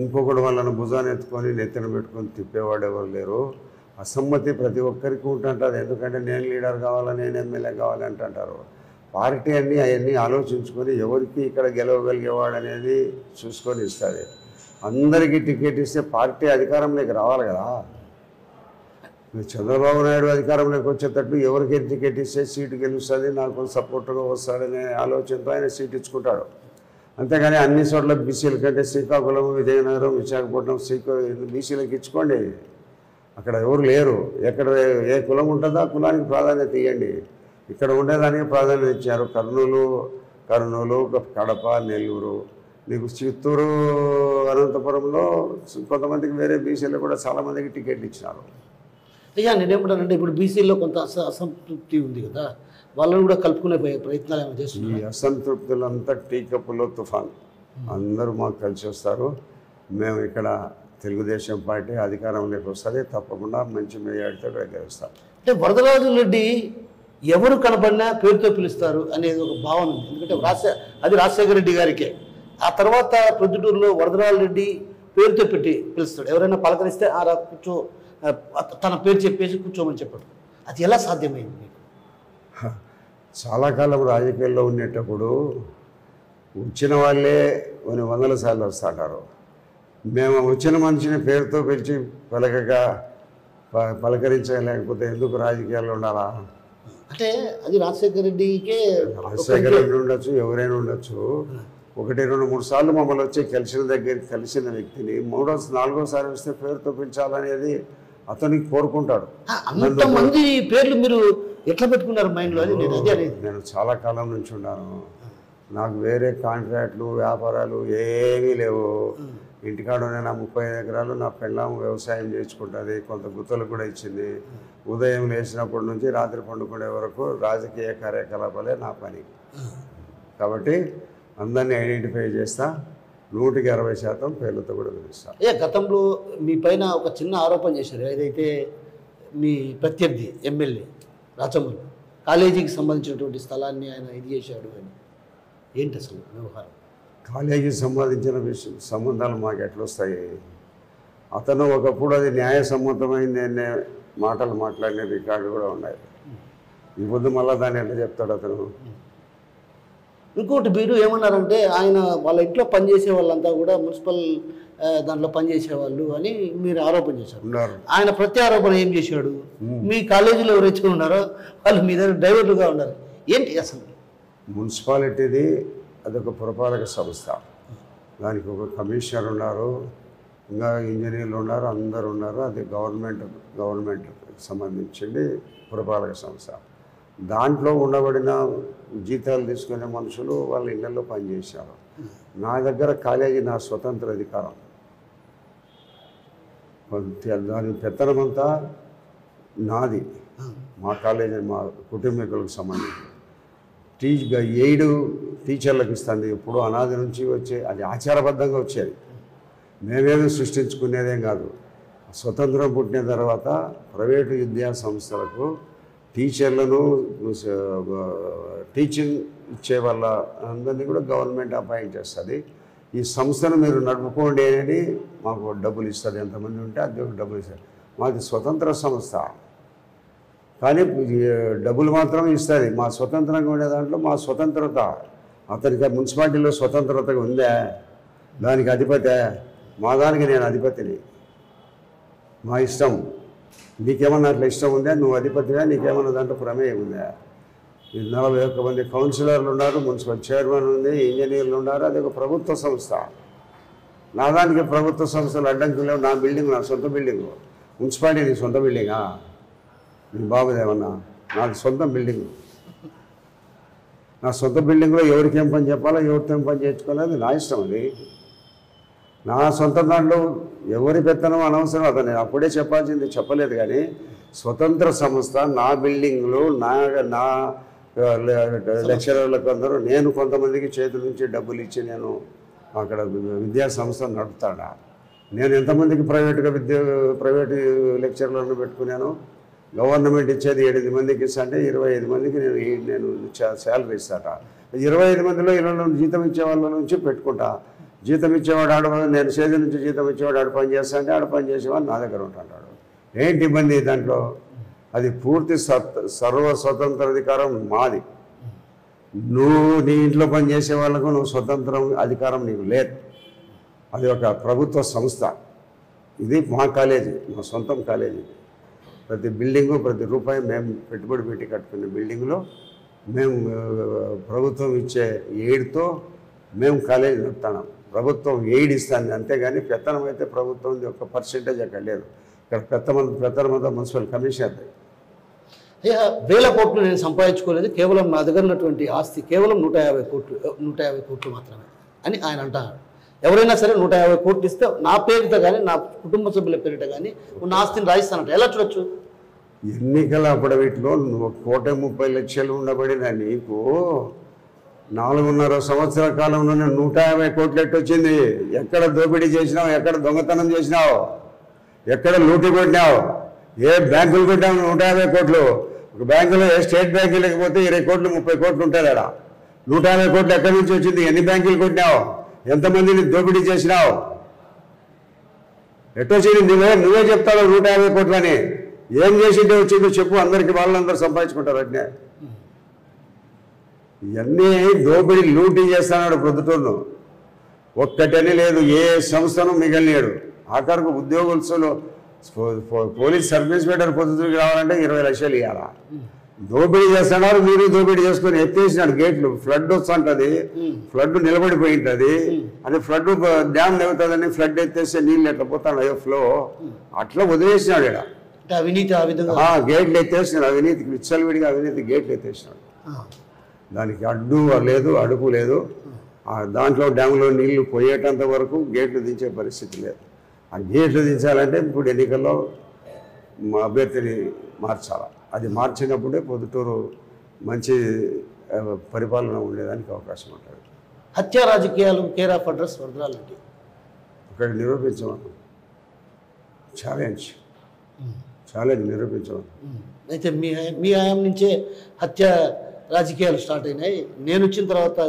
ఇంకొకటి వాళ్ళని భుజాన్ని ఎత్తుకొని నెత్తిన పెట్టుకొని తిప్పేవాడు ఎవరు లేరు. అసమ్మతి ప్రతి ఒక్కరికి ఉంటుంటుంది. ఎందుకంటే నేను లీడర్ కావాలా, నేను ఎమ్మెల్యే కావాలి అంటుంటారు. పార్టీ అవన్నీ ఆలోచించుకొని ఎవరికి ఇక్కడ గెలవగలిగేవాడు అనేది చూసుకొని ఇస్తుంది. అందరికీ టికెట్ ఇస్తే పార్టీ అధికారంలోకి రావాలి కదా. చంద్రబాబు నాయుడు అధికారంలోకి వచ్చేటట్టు ఎవరికి టికెట్ ఇస్తే సీటు గెలుస్తుంది, నాకు సపోర్ట్గా వస్తాడనే ఆలోచనతో ఆయన సీట్ ఇచ్చుకుంటాడు. అంతేగాని అన్ని చోట్ల బీసీల కంటే శ్రీకాకుళం, విజయనగరం, విశాఖపట్నం బీసీలకు ఇచ్చుకోండి. అక్కడ ఎవరు లేరు. ఎక్కడ ఏ కులం ఉంటుందో ఆ కులానికి ప్రాధాన్యత ఇవ్వండి. ఇక్కడ ఉండేదానికి ప్రాధాన్యత ఇచ్చారు. కర్నూలు, కడప, నెల్లూరు, నీకు చిత్తూరు, అనంతపురంలో కొంతమందికి వేరే బీసీలు కూడా చాలామందికి టికెట్లు ఇచ్చినారు. అయ్యా నేనేమంటానంటే ఇప్పుడు బీసీలో కొంత అసంతృప్తి ఉంది కదా, వాళ్ళని కూడా కలుపుకునే ప్రయత్నాలు ఏమైనా చేస్తున్నారు? ఈ అసంతృప్తులంతా టీ కప్పులో తుఫాన్. అందరూ మాకు కలిసి వస్తారు. మేము ఇక్కడ తెలుగుదేశం పార్టీ అధికారంలోకి వస్తుంది, తప్పకుండా మంచి మెజారిటీతో ఇక్కడ గెలుస్తాం. అంటే వరదరాజురెడ్డి ఎవరు కనబడినా పేరుతో పిలుస్తారు అనేది ఒక భావన ఉంది. ఎందుకంటే అది రాజశేఖర రెడ్డి గారికే. ఆ తర్వాత ప్రొద్దుటూరులో వరదరాజురెడ్డి పేరుతో పెట్టి పిలుస్తాడు. ఎవరైనా పలకరిస్తే రా కూర్చో, తన పేరు చెప్పేసి కూర్చోమని చెప్పాడు. అది ఎలా సాధ్యమైంది మీకు? చాలా కాలం రాజకీయాల్లో ఉండేటప్పుడు వచ్చిన వాళ్ళే కొన్ని 100 సార్లు వస్తుంటారు. మేము వచ్చిన మనిషిని పేరుతో పిలిచి పలకరించలేకపోతే ఎందుకు రాజకీయాల్లో ఉండాలా? అంటే అది రాజశేఖర రెడ్డికే. రాజశేఖర రెడ్డి ఉండొచ్చు, ఎవరైనా ఉండొచ్చు. 1, 2, 3 సార్లు మమ్మల్ని వచ్చి కలిసిన వ్యక్తిని 3వ 4వసారి వస్తే పేరుతో పిలిచాలనేది అతనికి కోరుకుంటాడు. అంతమంది పేర్లు మీరు ఎట్లా పెట్టుకున్నారు మైండ్లో? నేను చాలా కాలం నుంచి ఉన్నాను. నాకు వేరే కాంట్రాక్ట్లు, వ్యాపారాలు ఏమీ లేవు. ఇంటికాడనే నా 35 ఎకరాలు నా పెళ్ళాం వ్యవసాయం చేసుకుంటుంది. కొంత గుత్తలు కూడా ఇచ్చింది. ఉదయం లేచినప్పటి నుంచి రాత్రి పండుకునే వరకు రాజకీయ కార్యకలాపాలే నా పని. కాబట్టి అందరినీ ఐడెంటిఫై చేస్తా. 160% పేర్లతో కూడా పిలుస్తాను. గతంలో మీ పైన ఒక చిన్న ఆరోపణ చేశారు. ఏదైతే మీ ప్రత్యర్థి ఎమ్మెల్యే రాచమల్లి కాలేజీకి సంబంధించినటువంటి స్థలాన్ని ఆయన ఇది చేశాడు అని, ఏంటి అసలు వ్యవహారం? కాలేజీకి సంబంధించిన సంబంధాలు మాకు ఎట్లొస్తాయి? అతను ఒకప్పుడు అది న్యాయసమ్మతమైంది అనే మాటలు మాట్లాడిన రికార్డు కూడా ఉన్నాయి. ఈ పొద్దు మళ్ళీ దాన్ని ఎట్లా చెప్తాడు అతను? ఇంకోటి మీరు ఏమన్నారంటే ఆయన వాళ్ళ ఇంట్లో పనిచేసే వాళ్ళంతా కూడా మున్సిపల్ దాంట్లో పనిచేసేవాళ్ళు అని మీరు ఆరోపణ చేశారు. ఆయన ప్రత్యారోపణ ఏం చేశాడు? మీ కాలేజీలో ఎవరైతే ఉన్నారో వాళ్ళు మీ దగ్గర డ్రైవర్లుగా ఉన్నారు. ఏంటి అసలు? మున్సిపాలిటీది అదొక పురపాలక సంస్థ. దానికి ఒక కమిషనర్ ఉన్నారు, ఇంకా ఇంజనీర్లు ఉన్నారు, అందరు ఉన్నారు. అది గవర్నమెంట్ సంబంధించింది పురపాలక సంస్థ. దాంట్లో ఉండబడిన జీతాలు తీసుకునే మనుషులు వాళ్ళ ఇళ్లలో పనిచేశారు. నా దగ్గర కాలేజీ నా స్వతంత్ర అధికారం. దాని పెత్తనమంతా నాది. మా కాలేజీ మా కుటుంబీకులకు సంబంధించి ఎయిడ్ టీచర్లకు ఇస్తుంది. ఇప్పుడు అనాది నుంచి వచ్చే అది ఆచారబద్ధంగా వచ్చేది. మేమేమీ సృష్టించుకునేదేం కాదు. స్వతంత్రం పుట్టిన తర్వాత ప్రైవేటు విద్యా సంస్థలకు టీచర్లను టీచింగ్ ఇచ్చే వాళ్ళ అందరినీ కూడా గవర్నమెంట్ అపాయింట్ చేస్తుంది. ఈ సంస్థను మీరు నడుపుకోండి అని మాకు డబ్బులు ఇస్తుంది. ఎంతమంది ఉంటే అది డబ్బులు ఇస్తారు. మాది స్వతంత్ర సంస్థ, కానీ డబ్బులు మాత్రం ఇస్తుంది. మా స్వతంత్రంగా ఉండే దాంట్లో మా స్వతంత్రత, అతనికి మున్సిపాలిటీలో స్వతంత్రత ఉందా, దానికి అధిపతే, మా దానికి నేను అధిపతిని, మా ఇష్టం. నీకేమన్నా అట్లా ఇష్టం ఉందా, నువ్వు అధిపతిగా, నీకేమన్నా దాంట్లో ప్రమేయం ఉందా? 41 మంది కౌన్సిలర్లు ఉన్నారు, మున్సిపల్ చైర్మన్ ఉంది, ఇంజనీర్లు ఉన్నారు. అది ఒక ప్రభుత్వ సంస్థ. నా దానికి ప్రభుత్వ సంస్థలు అడ్డంకులు లేవు. నా బిల్డింగ్ నా సొంత బిల్డింగు. మున్సిపాలిటీ నీ సొంత బిల్డింగా? నీ బాబుదేమన్నా? నాది సొంత బిల్డింగు. నా సొంత బిల్డింగ్లో ఎవరికి ఏం పని చెప్పాలో, ఎవరితో ఏం పని చేయించుకోలేదు, నా ఇష్టం. అది నా సొంత దాంట్లో ఎవరి పెత్తనం అనవసరం. అతను నేను అప్పుడే చెప్పాల్సింది చెప్పలేదు. కానీ స్వతంత్ర సంస్థ, నా బిల్డింగ్లో నా లెక్చరర్లకు అందరూ, నేను కొంతమందికి చేతుల నుంచి డబ్బులు ఇచ్చి నేను అక్కడ విద్యా సంస్థను నడుపుతాడా? నేను ఎంతమందికి ప్రైవేటు లెక్చరర్లను పెట్టుకున్నాను. గవర్నమెంట్ ఇచ్చేది 8 మందికి ఇస్తా అంటే 25 మందికి నేను శాలరీ ఇస్తాట. 25 మందిలో 20 జీతం ఇచ్చే వాళ్ళ నుంచి పెట్టుకుంటా. జీతం ఇచ్చేవాడు ఆడ, నేను చేతి నుంచి జీతం ఇచ్చేవాడు ఆడ పని చేస్తా అంటే ఆడ పని చేసేవాడు నా దగ్గర ఉంటాడు. ఏంటి ఇబ్బంది దాంట్లో? అది పూర్తి సర్వ స్వతంత్ర అధికారం మాది. నువ్వు నీ ఇంట్లో పని చేసే వాళ్ళకు నువ్వు స్వతంత్రం అధికారం నీకు లేదు. అది ఒక ప్రభుత్వ సంస్థ. ఇది మా కాలేజీ, మా సొంతం కాలేజీ. ప్రతి బిల్డింగు, ప్రతి రూపాయి మేము పెట్టుబడి పెట్టి కట్టుకునే బిల్డింగ్లో మేము ప్రభుత్వం ఇచ్చే ఎయిడ్తో మేము కాలేజీ నడుపుతున్నాం. ప్రభుత్వం ఎయిడ్ ఇస్తుంది, అంతేగాని పెత్తనం అయితే ప్రభుత్వం ఒక పర్సెంటేజ్ అక్కడ లేదు. ఇక్కడ పెత్తనమంతా మున్సిపల్ కమిషనర్. అయ్యా, 1000 కోట్లు నేను సంపాదించుకోలేదు, కేవలం నా దగ్గర ఉన్నటువంటి ఆస్తి కేవలం 150 కోట్లు మాత్రమే అని ఆయన అంటారు. ఎవరైనా సరే 150 కోట్లు ఇస్తే నా పేరిట కానీ నా కుటుంబ సభ్యుల పేరిట కానీ ఉన్న ఆస్తిని రాయిస్తానంట. ఎలా చూడొచ్చు? ఎన్నికల అప్పుడవిట్లో నువ్వు 1,30,00,000 ఉండబడిన నీకు 4.5 సంవత్సరాల కాలంలోనే 150 కోట్లు ఎట్టొచ్చింది? ఎక్కడ దోపిడీ చేసినావు? ఎక్కడ దొంగతనం చేసినావు? ఎక్కడ లూటి కొట్టినావు? ఏ బ్యాంకులు కొట్టినావు? 150 కోట్లు. ఒక బ్యాంకులో స్టేట్ బ్యాంకు లేకపోతే 20 కోట్లు 30 కోట్లు ఉంటుంది. అక్కడ 150 కోట్లు ఎక్కడి నుంచి వచ్చింది? ఎన్ని బ్యాంకులు కొట్టినావు? ఎంతమందిని దోపిడీ చేసినావు? ఎట్టొచ్చింది? నువ్వే చెప్తావు 150 కోట్లని. ఏం చేసింటే వచ్చిందో చెప్పు. అందరికీ వాళ్ళందరూ సంపాదించుకుంటారు అట్నే. ఇవన్నీ దోపిడీ లూటీ చేస్తున్నాడు ప్రొద్దుటూరును. ఒక్కటని లేదు, ఏ సంస్థను మిగలలేడు. ఆఖరికి ఉద్యోగస్తులు పోలీస్ సబ్ ఇన్స్పెక్టర్ పొద్దుటూరుకి రావాలంటే 20 లక్షలు ఇవ్వాలా? దోపిడీ చేస్తున్నారు. మీరు దోపిడీ చేసుకొని ఎత్తేసినాడు గేట్లు. ఫ్లడ్ వస్తుంటుంది, ఫ్లడ్ నిలబడిపోయి ఉంటుంది. అది ఫ్లడ్ డ్యామ్ నిలుగుతుందని ఫ్లడ్ ఎత్తేస్తే నీళ్ళు ఎట్లా పోతాడు ఫ్లో, అట్లా వదిలేసినాడు. ఇక్కడ అవినీతి ఆ విధంగా గేట్లు ఎత్తేసినాడు. అవినీతికి విచ్చలవిడిగా అవినీతి గేట్లు ఎత్తేసినాడు. దానికి అడ్డు లేదు, అడుపు లేదు. దాంట్లో డ్యామ్లో నీళ్లు పోయేటంత వరకు గేట్లు దించే పరిస్థితి లేదు. ఆ గేట్లు దించాలంటే ఇప్పుడు ఎన్నికల్లో మా అభ్యర్థిని మార్చాలి. అది మార్చినప్పుడే పొద్దుటూరు మంచి పరిపాలన ఉండేదానికి అవకాశం ఉంటుంది. హత్య రాజకీయాలు కేర్ ఆఫ్ అడ్రస్ వరదరాలంటే ఒకటి నిరూపించమను. ఛాలెంజ్ నిరూపించమను. అయితే మీ హయాం నుంచే హత్య రాజకీయాలు స్టార్ట్ అయినాయి. నేను వచ్చిన తర్వాత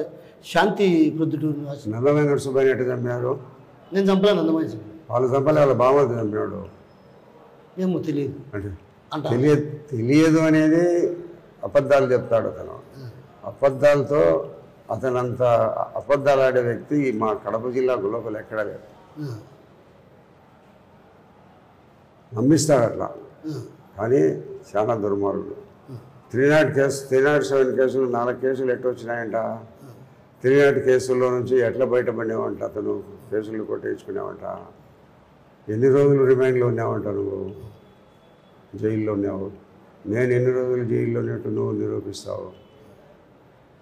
శాంతి ప్రొద్దుటూరు నందమయ్య నరసింహని ఎట్టు చంపారు? నేను చంపలే. నందమయ్య వాళ్ళు చంపాలి, వాళ్ళ బామర్ది చంపినాడు. ఏమో తెలియదు అంటే తెలియదు అనేది అబద్ధాలు చెప్తాడు అతను. అబద్ధాలతో అతనంత అబద్ధాలు ఆడే వ్యక్తి మా కడప జిల్లా లోపల ఎక్కడా లేదు. నమ్మిస్తాడు అట్లా, కానీ చాలా దుర్మార్గుడు. 307 కేసులు 4 కేసులు ఎట్లా వచ్చినాయంట? 300 కేసుల్లో నుంచి ఎట్లా బయటపడినావంట? అతను కేసులు కొట్టేయించుకున్నావంట. ఎన్ని రోజులు రిమాండ్లో ఉన్నావంట? నువ్వు జైల్లో ఉన్నావు. నేను ఎన్ని రోజులు జైల్లో ఉన్నట్టు నువ్వు నిరూపిస్తావు?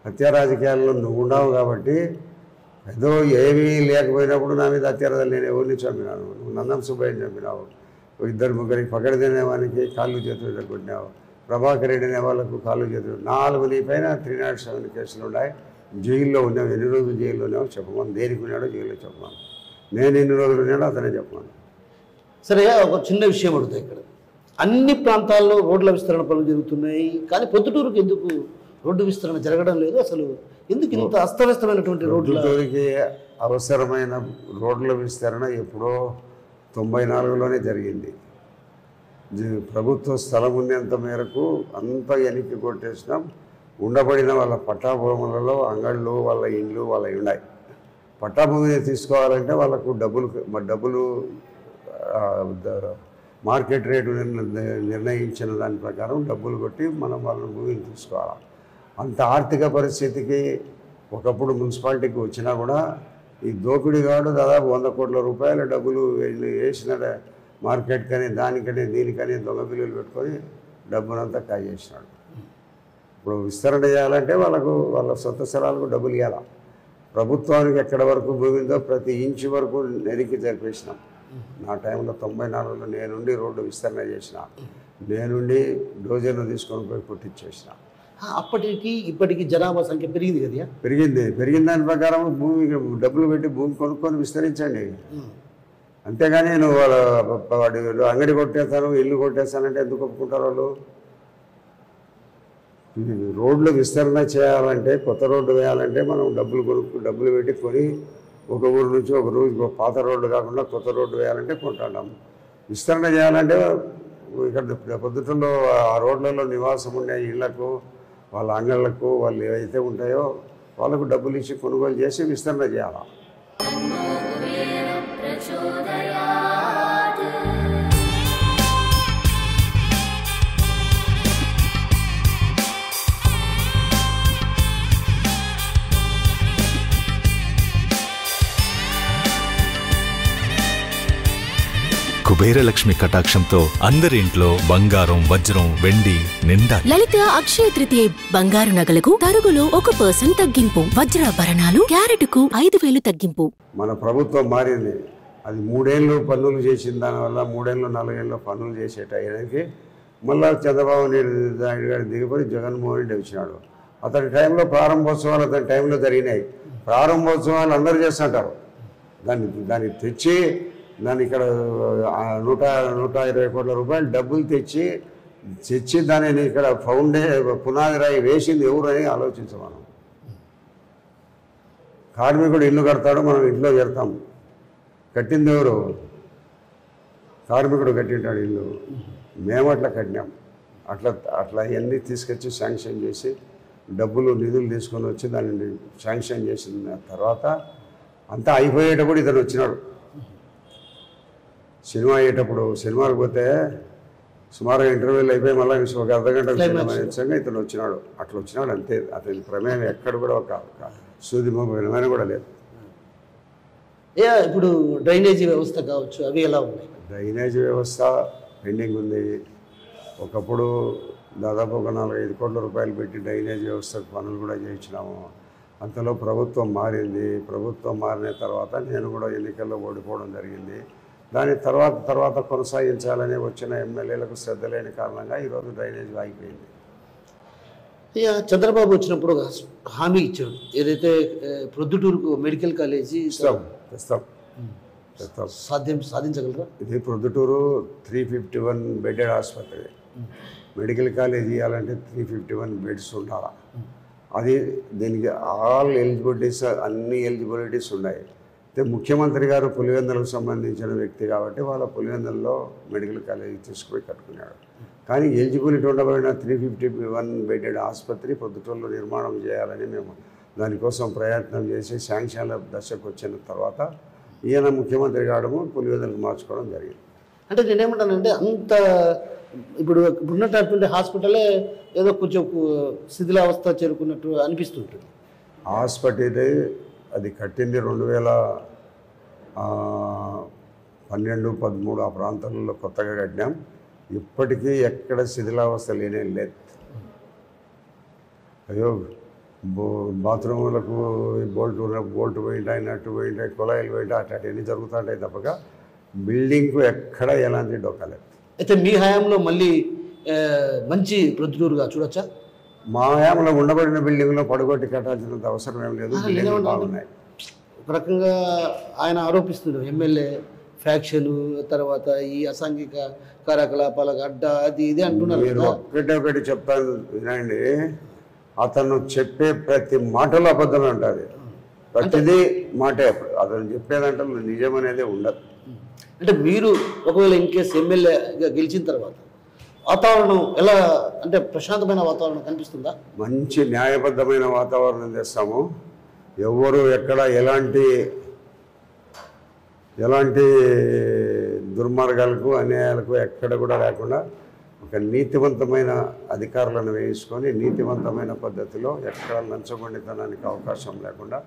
హత్య రాజకీయాల్లో నువ్వు ఉన్నావు కాబట్టి ఏదో ఏమీ లేకపోయినప్పుడు నా మీద హత్యారాలు నేను ఎవరిని చంపినాను? నువ్వు నందం సుబ్బయ్యని చంపినావు. 2-3 పకడ తినేవానికి కాళ్ళు చేతులు కొట్టినావు. ప్రభాకర్ రెడ్డి అనే వాళ్ళకు కాళ్ళు చేతులు 4 నీ పైన 307 కేసులు ఉన్నాయి. జైల్లో ఉన్నావు. ఎన్ని రోజులు జైల్లో ఉన్నావు చెప్పమని. దేనికి ఉన్నాడో జైల్లో చెప్పమను. నేను ఎన్ని రోజులు ఉన్నాడో అతనే చెప్పమను. సరే, ఒక చిన్న విషయం అడుగుతాయి. ఇక్కడ అన్ని ప్రాంతాల్లో రోడ్ల విస్తరణ పనులు జరుగుతున్నాయి, కానీ పొద్దుటూరుకి ఎందుకు రోడ్డు విస్తరణ జరగడం లేదు? అసలు ఎందుకు ఇంత అస్తవ్యస్తమైనటువంటి పొద్దుటూరుకి అవసరమైన రోడ్ల విస్తరణ ఎప్పుడో 94లోనే జరిగింది. ప్రభుత్వ స్థలం ఉన్నంత మేరకు అంతా వెనక్కి కొట్టేసినాం. ఉండబడిన వాళ్ళ పట్టాభూములలో అంగళ్ళు, వాళ్ళ ఇండ్లు వాళ్ళవి ఉన్నాయి. పట్టాభూమిని తీసుకోవాలంటే వాళ్ళకు డబ్బులు మార్కెట్ రేటు నిర్ణయించిన దాని ప్రకారం డబ్బులు కొట్టి మనం వాళ్ళ భూమిని తీసుకోవాలి. అంత ఆర్థిక పరిస్థితికి ఒకప్పుడు మున్సిపాలిటీకి వచ్చినా కూడా ఈ దోపిడీగాడు దాదాపు 100 కోట్ల రూపాయల డబ్బులు వేసిన మార్కెట్ కానీ దానికని దీనికని దొంగ బిల్లులు పెట్టుకొని డబ్బునంతా కాజేసినాడు. ఇప్పుడు విస్తరణ చేయాలంటే వాళ్ళ సొంత స్థలాలకు డబ్బులు ఇవ్వాలి. ప్రభుత్వానికి ఎక్కడ వరకు భూమి ఉందో ప్రతి ఇంచు వరకు నెరికి జరిపేసినాం. నా టైంలో 94లో నేనుండి రోడ్డు విస్తరణ చేసిన, నేనుండి డోజర్లు తీసుకొని పోయి పుట్టించేసిన. అప్పటికి ఇప్పటికి జనాభా సంఖ్య పెరిగింది కదా? పెరిగిన దాని ప్రకారం భూమి డబ్బులు పెట్టి భూమి కొనుక్కొని విస్తరించండి. అంతేగాని నువ్వు వాడు అంగడి కొట్టేస్తాను, ఇల్లు కొట్టేస్తానంటే ఎందుకు ఒప్పుకుంటారు వాళ్ళు? రోడ్లు విస్తరణ చేయాలంటే, కొత్త రోడ్డు వేయాలంటే మనం డబ్బులు పెట్టి కొని ఒక ఊరు నుంచి ఒక రోజు పాత రోడ్డు కాకుండా కొత్త రోడ్డు వేయాలంటే కొంటాం. విస్తరణ చేయాలంటే ఇక్కడ పొద్దుటలో ఆ రోడ్లలో నివాసం ఉండే ఇళ్లకు, వాళ్ళ అంగళ్ళకు, వాళ్ళు ఏవైతే ఉంటాయో వాళ్ళకు డబ్బులు ఇచ్చి కొనుగోలు చేసి విస్తరణ చేయాలి. కుబేరలక్ష్మి కటాక్షంతో అందరి ఇంట్లో బంగారం, వజ్రం, వెండి నిండా. లలిత అక్షయ తృతీయ బంగారు నగలకు తరుగులో 1% తగ్గింపు. వజ్రాభరణాలు క్యారెట్కు 5,000 తగ్గింపు. మన ప్రభుత్వం మారింది. అది 3 ఏళ్ళు పన్నులు చేసిన దానివల్ల 3 ఏళ్ళు 4 ఏళ్ళు పన్నులు చేసేటానికి మళ్ళా చంద్రబాబు నాయుడు గారు దిగిపోయి జగన్మోహన్ రెడ్డి వచ్చినాడు. అతని టైంలో ప్రారంభోత్సవాలు అతని టైంలో జరిగినాయి. ప్రారంభోత్సవాలు అందరూ చేస్తుంటారు. దాన్ని తెచ్చి దాన్ని ఇక్కడ 120 కోట్ల రూపాయలు డబ్బులు తెచ్చి దానిని ఇక్కడ పునాది రాయి వేసింది ఎవరు అని ఆలోచించమనం. కార్మికుడు ఇల్లు కడతాడు, మనం ఇంట్లో చేరుతాం. కట్టింది ఎవరు? కార్మికుడు కట్టింటాడు ఇల్లు. మేము అట్లా కట్టినాం. అట్లా ఇవన్నీ తీసుకొచ్చి శాంక్షన్ చేసి నిధులు తీసుకొని వచ్చి దాన్ని శాంక్షన్ చేసిన తర్వాత అంతా అయిపోయేటప్పుడు ఇతను వచ్చినాడు. సినిమా అయ్యేటప్పుడు సినిమాకి పోతే సుమారుగా ఇంటర్వ్యూలు అయిపోయి మళ్ళీ ఒక అర్ధగంట నిజంగా ఇతను వచ్చినాడు. అట్లా వచ్చినాడు అంతే. అతని ప్రమేయం ఎక్కడ కూడా ఒక సూదిమో వినమైన కూడా లేదు. ఇప్పుడు డ్రైనేజీ వ్యవస్థ కావచ్చు, అవి ఎలా ఉన్నాయి? డ్రైనేజీ వ్యవస్థ పెండింగ్ ఉంది. ఒకప్పుడు దాదాపు ఒక 4-5 కోట్ల రూపాయలు పెట్టి డ్రైనేజీ వ్యవస్థకు పనులు కూడా చేయించినాము. అంతలో ప్రభుత్వం మారింది. ప్రభుత్వం మారిన తర్వాత నేను కూడా ఎన్నికల్లో ఓడిపోవడం జరిగింది. దాని తర్వాత కొనసాగించాలని వచ్చిన ఎమ్మెల్యేలకు శ్రద్ధ లేని కారణంగా ఈరోజు డ్రైనేజ్ ఆగిపోయింది. చంద్రబాబు వచ్చినప్పుడు హామీ ఇచ్చాడు, ఏదైతే ప్రొద్దుటూరుకు మెడికల్ కాలేజీ తెస్తాం. సాధించగలరా? ఇది ప్రొద్దుటూరు 351 బెడెడ్ ఆసుపత్రి. మెడికల్ కాలేజ్ ఇవ్వాలంటే 351 బెడ్స్ ఉండాలి. అది దీనికి అన్ని ఎలిజిబిలిటీస్ ఉన్నాయి. అయితే ముఖ్యమంత్రి గారు పులివెందులకు సంబంధించిన వ్యక్తి కాబట్టి వాళ్ళ పులివెందుల్లో మెడికల్ కాలేజీ తీసుకుపోయి కట్టుకున్నాడు. కానీ ఎలిజిబిలిటీ ఉండబడిన 351 బెడెడ్ ఆసుపత్రి పొద్దుటూరులో నిర్మాణం చేయాలని మేము దానికోసం ప్రయత్నం చేసి శాంక్షన్ల దశకు వచ్చిన తర్వాత ఈయన ముఖ్యమంత్రి కావడము పులివెందులకు మార్చుకోవడం జరిగింది. అంటే నేనేమంటానంటే అంత ఇప్పుడున్నటువంటి హాస్పిటలే ఏదో కొంచెం శిథిలావస్థ చేరుకున్నట్టు అనిపిస్తుంటుంది. హాస్పిటల్ అది కట్టింది 2012-13 ఆ ప్రాంతాలలో కొత్తగా కట్టినాం. ఇప్పటికీ ఎక్కడ శిథిలావస్థ లేదు. అయ్యో బాత్రూములకు బోల్ట్ పోయింటాయి, నట్టు పోయింటాయి, కుళాయిలు పోయింటాయి, అట్లాంటివన్నీ జరుగుతుంటాయి తప్పక బిల్డింగ్కు ఎక్కడ ఎలాంటి డొక్కలేదు. అయితే మీ హయాంలో మళ్ళీ మంచి ప్రొద్దుటూరుగా చూడొచ్చా? మా హయాంలో ఉండబడిన బిల్డింగ్లో పడగొట్టి కట్టాల్సినంత అవసరం ఏం లేదు. బిల్డింగ్లు బాగున్నాయి. ఒక రకంగా ఆయన ఆరోపిస్తున్నారు ఎమ్మెల్యే ఫ్యాక్షన్, తర్వాత ఈ అసాంఘిక కార్యకలాపాలకు అడ్డ అది ఇది అంటున్నారు. మీరు ఒకటి చెప్తాను వినండి. అతను చెప్పే ప్రతి మాటలో అబద్ధమే ఉంటుంది. ప్రతిదీ మాటే. అతను చెప్పేదంటే నిజం అనేది ఉండదు. అంటే మీరు ఒకవేళ ఇన్ కేసు ఎమ్మెల్యేగా గెలిచిన తర్వాత వాతావరణం ఎలా, అంటే ప్రశాంతమైన వాతావరణం కనిపిస్తుందా? మంచి న్యాయబద్ధమైన వాతావరణం తెస్తాము. ఎవరు ఎక్కడ ఎలాంటి దుర్మార్గాలకు అన్యాయాలకు ఎక్కడ కూడా లేకుండా ఒక నీతివంతమైన అధికారులను వేయించుకొని నీతివంతమైన పద్ధతిలో ఎక్కడ లంచగొండితనానికి అవకాశం లేకుండా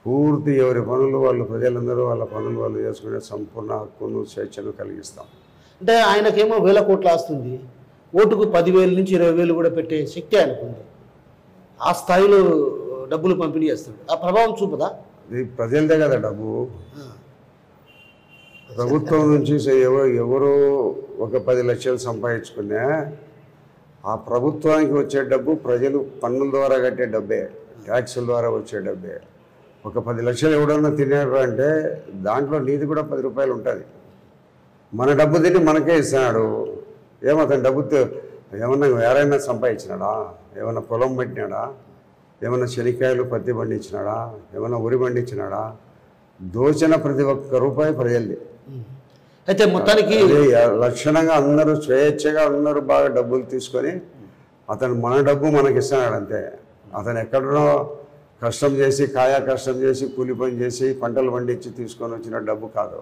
పూర్తి ఎవరి పనులు వాళ్ళు, ప్రజలందరూ వాళ్ళ పనులు వాళ్ళు చేసుకునే సంపూర్ణ హక్కును స్వేచ్ఛను కలిగిస్తాం. అంటే ఆయనకేమో 1000 కోట్ల ఆస్తుంది, ఓటుకు 10,000 నుంచి 20,000 కూడా పెట్టే శక్తి ఆయనకుంది. ఆ స్థాయిలో డబ్బులు పంపిణీ చేస్తాడు. ఆ ప్రభావం చూపదా? ఇది ప్రజలదే కదా డబ్బు. ప్రభుత్వం నుంచి ఎవరు ఒక 10 లక్షలు సంపాదించుకున్నా ఆ ప్రభుత్వానికి వచ్చే డబ్బు ప్రజలు పన్నుల ద్వారా కట్టే డబ్బే, ట్యాక్సుల ద్వారా వచ్చే డబ్బే. ఒక 10 లక్షలు ఎవడన్నా తినేరు అంటే దాంట్లో నీది కూడా 10 రూపాయలు ఉంటుంది. మన డబ్బు తిని మనకే ఇస్తున్నాడు. ఏమతను డబ్బు ఏమన్నా ఎవరైనా సంపాదించినాడా? ఏమన్నా పొలం పెట్టినాడా? ఏమన్నా శనికాయలు పత్తి పండించినాడా? ఏమన్నా ఉరి పండించినాడా? దోచిన ప్రతి ఒక్క రూపాయి ప్రజలది. అయితే మొత్తానికి లక్షణంగా అందరూ స్వేచ్ఛగా అందరూ బాగా డబ్బులు తీసుకొని అతను మన డబ్బు మనకి ఇస్తున్నాడు అంతే. అతను ఎక్కడో కష్టం చేసి కష్టం చేసి కూలి పని చేసి పంటలు పండించి తీసుకొని వచ్చిన డబ్బు కాదు.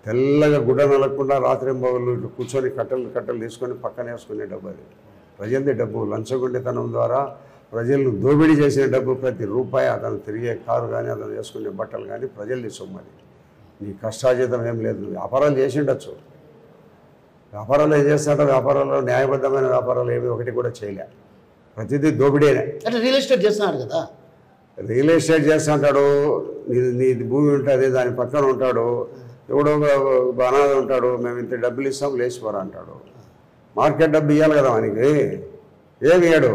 తెల్లగా గుడ్డ నలగకుండా రాత్రింబవళ్ళు కూర్చొని కట్టలు తీసుకొని పక్కన వేసుకునే డబ్బు అది. ప్రజలది డబ్బు. లంచగొండితనం ద్వారా ప్రజలను దోపిడీ చేసిన డబ్బు ప్రతి రూపాయి, అతను తిరిగే కారు కానీ అతను వేసుకునే బట్టలు కానీ ప్రజలది సొమ్మది. నీ కష్టార్జితం ఏం లేదు. వ్యాపారాలు చేసి ఉండొచ్చు, వ్యాపారాలు ఏం చేస్తాడో వ్యాపారాల్లో న్యాయబద్ధమైన వ్యాపారాలు ఏమి ఒకటి కూడా చేయలే. ప్రతిదీ దోపిడీనే. అంటే రియల్ ఎస్టేట్ చేస్తున్నాడు కదా, రియల్ ఎస్టేట్ చేస్తుంటాడు. నీది భూమి ఉంటుంది, దాని పక్కన ఉంటాడు. ఎవడో అనాథ ఉంటాడు, మేము ఇంత డబ్బులు ఇస్తాం లేచిపోరా అంటాడు. మార్కెట్ డబ్బు ఇవ్వాలి కదా మనకి, ఏమి ఇయ్యాడు.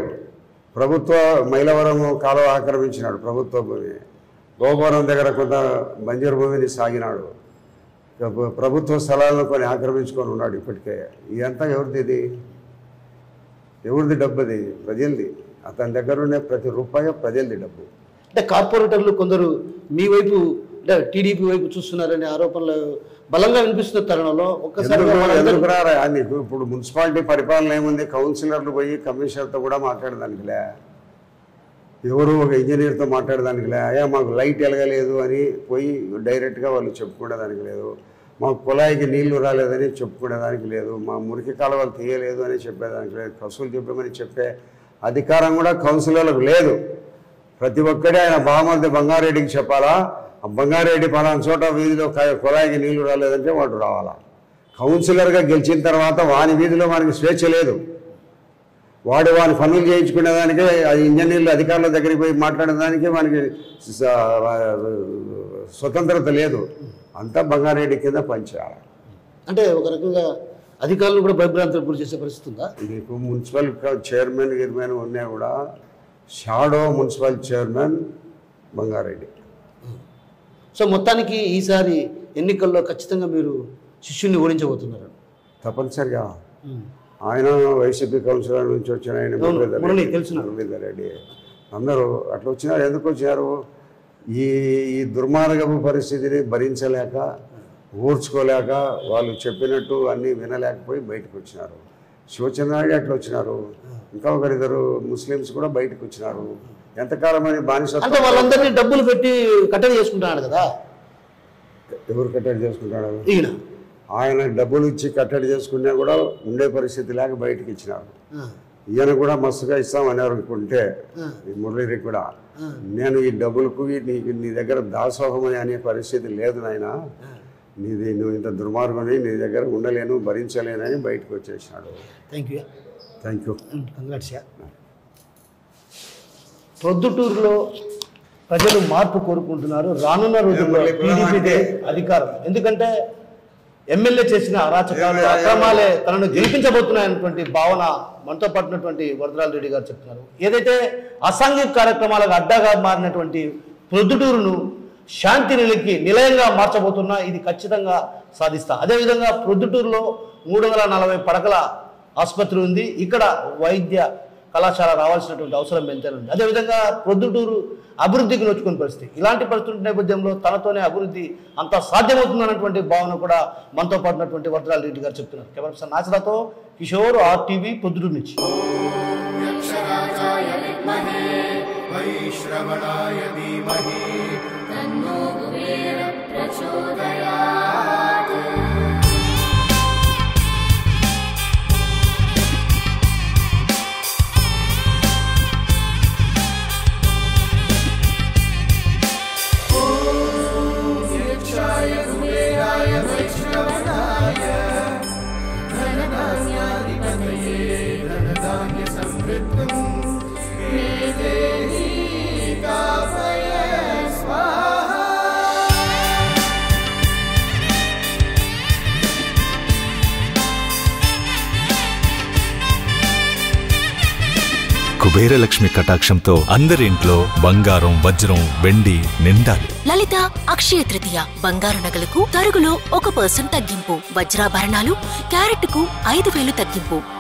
ప్రభుత్వ మైలవరం కాలువ ఆక్రమించినాడు, ప్రభుత్వ భూమి. గోపురం దగ్గర కొంత బంజరు భూమిని సాగినాడు. ప్రభుత్వ స్థలాలను కొన్ని ఆక్రమించుకొని ఉన్నాడు ఇప్పటికే. ఇదంతా ఎవరిది? ఎవరిది డబ్బు? అది ప్రజలది. అతని దగ్గర ఉండే ప్రతి రూపాయి ప్రజలది డబ్బు. అంటే కార్పొరేటర్లు కొందరు మీ వైపు, అంటే టీడీపీ వైపు చూస్తున్నారనే ఆరోపణలు బలంగా వినిపిస్తున్న తరుణంలో ఒక్కసారి ఇప్పుడు మున్సిపాలిటీ పరిపాలన ఏముంది? కౌన్సిలర్లు పోయి కమిషనర్తో కూడా మాట్లాడడానికిలే, ఎవరు ఒక ఇంజనీర్తో మాట్లాడడానికిలే. అయ్యా మాకు లైట్ ఎలగలేదు అని పోయి డైరెక్ట్గా వాళ్ళు చెప్పుకునేదానికి లేదు. మాకు కుళాయికి నీళ్లు రాలేదని చెప్పుకునేదానికి లేదు. మా మురికి కాలువలు తీయలేదు అని చెప్పేదానికి లేదు. కసులు చెప్పమని చెప్పే అధికారం కూడా కౌన్సిలర్లకు లేదు. ప్రతి ఒక్కడే ఆయన బామర్ది బంగారెడ్డికి చెప్పాలా, బంగారెడ్డి పలానా చోట వీధిలో కుళాయికి నీళ్లు రాలేదంటే వాడు రావాలా. కౌన్సిలర్గా గెలిచిన తర్వాత వాని వీధిలో మనకి స్వేచ్ఛ లేదు. వాడు వాని పనులు చేయించుకునేదానికే ఇంజనీర్లు అధికారుల దగ్గరికి పోయి మాట్లాడేదానికి మనకి స్వతంత్రత లేదు. అంతా బంగారెడ్డి కింద పనిచేయాలి. అంటే ఒక రకంగా అధికారులు కూడా భయభ్రాంతులకు గురి చేసే పరిస్థితి ఉందా? మీకు మున్సిపల్ చైర్మన్ ఉన్నా కూడా shadow municipal chairman Banga Reddy. So మొత్తానికి ఈసారి ఎన్నికల్లో ఖచ్చితంగా మీరు శిష్యుని ఓడించబోతున్నారు. తప్పనిసరిగా. ఆయన వైసీపీ కౌన్సిలర్ నుంచి వచ్చిన ఆయన మురళీధర్ రెడ్డి అందరూ అట్లా వచ్చినారు. ఎందుకు వచ్చినారు? ఈ దుర్మార్గపు పరిస్థితిని భరించలేక, ఊర్చుకోలేక, వాళ్ళు చెప్పినట్టు అన్నీ వినలేకపోయి బయటకు వచ్చినారు. శివచంద్రారెడ్డి అట్లా వచ్చినారు. ఇంకా ఒకరిద్దరు ముస్లిమ్స్ కూడా బయటకు వచ్చినారు. ఎంతకాలమని బానిస. అంటే వాళ్ళందరినీ డబ్బులు పెట్టి కట్టడి చేసుకుంటున్నాడు కదా. ఎవరు కట్టడి చేసుకుంటాడు? ఈయన. ఆయన డబ్బులు ఇచ్చి కట్టడి చేసుకున్నా కూడా ఉండే పరిస్థితి లేక బయటకు ఇచ్చినారు. ఈయన కూడా మస్తుగా ఇస్తామన్నారు అనుకుంటే మురళీరెడ్డి కూడా, నేను ఈ డబ్బులకు నీ దగ్గర దాసోహమని అనే పరిస్థితి లేదు నాయన, నువ్వు ఇంత దుర్మార్గమని నీ దగ్గర ఉండలేను, భరించలేనని బయటకు వచ్చేసినాడు. Thank you. కంగ్రాట్స్. ప్రొద్దుటూరులో ప్రజలు మార్పు కోరుకుంటున్నారు. రానున్న రోజుల్లో టీడీపీ అధికారం, ఎందుకంటే ఎమ్మెల్యే చేసిన అరాచకాలు, అక్రమాలే తనను గెలిపించబోతున్నాయన్నటువంటి భావన మనతో పట్టినటువంటి వరదరాజు రెడ్డి గారు చెప్తున్నారు. ఏదైతే అసాంఘిక కార్యక్రమాలకు అడ్డాగా మారినటువంటి ప్రొద్దుటూరును శాంతి నిలయంగా మార్చబోతున్నా, ఇది ఖచ్చితంగా సాధిస్తా. అదేవిధంగా ప్రొద్దుటూరులో 340 పడకల ఆసుపత్రి ఉంది. ఇక్కడ వైద్య కళాశాల రావాల్సినటువంటి అవసరం ఎంతైనా ఉంది. అదేవిధంగా ప్రొద్దుటూరు అభివృద్ధికి నోచుకునే పరిస్థితి. ఇలాంటి పరిస్థితుల నేపథ్యంలో తనతోనే అభివృద్ధి అంతా సాధ్యమవుతుందన్నటువంటి భావన కూడా మనతో పాటున్నటువంటి వరదరాజ రెడ్డి గారు చెప్తున్నారు. కెమెరా పర్సన్ నాచరాతో కిషోర్, RTV, ప్రొద్దుటూరు నుంచి. కుబేరలక్ష్మి కటాక్షంతో అందరింట్లో బంగారం, వజ్రం, వెండి నిండాలి. లలిత అక్షయ తృతీయ బంగారు నగలకు తరుగులో 1% తగ్గింపు. వజ్రాభరణాలు క్యారెట్కు 5,000 తగ్గింపు.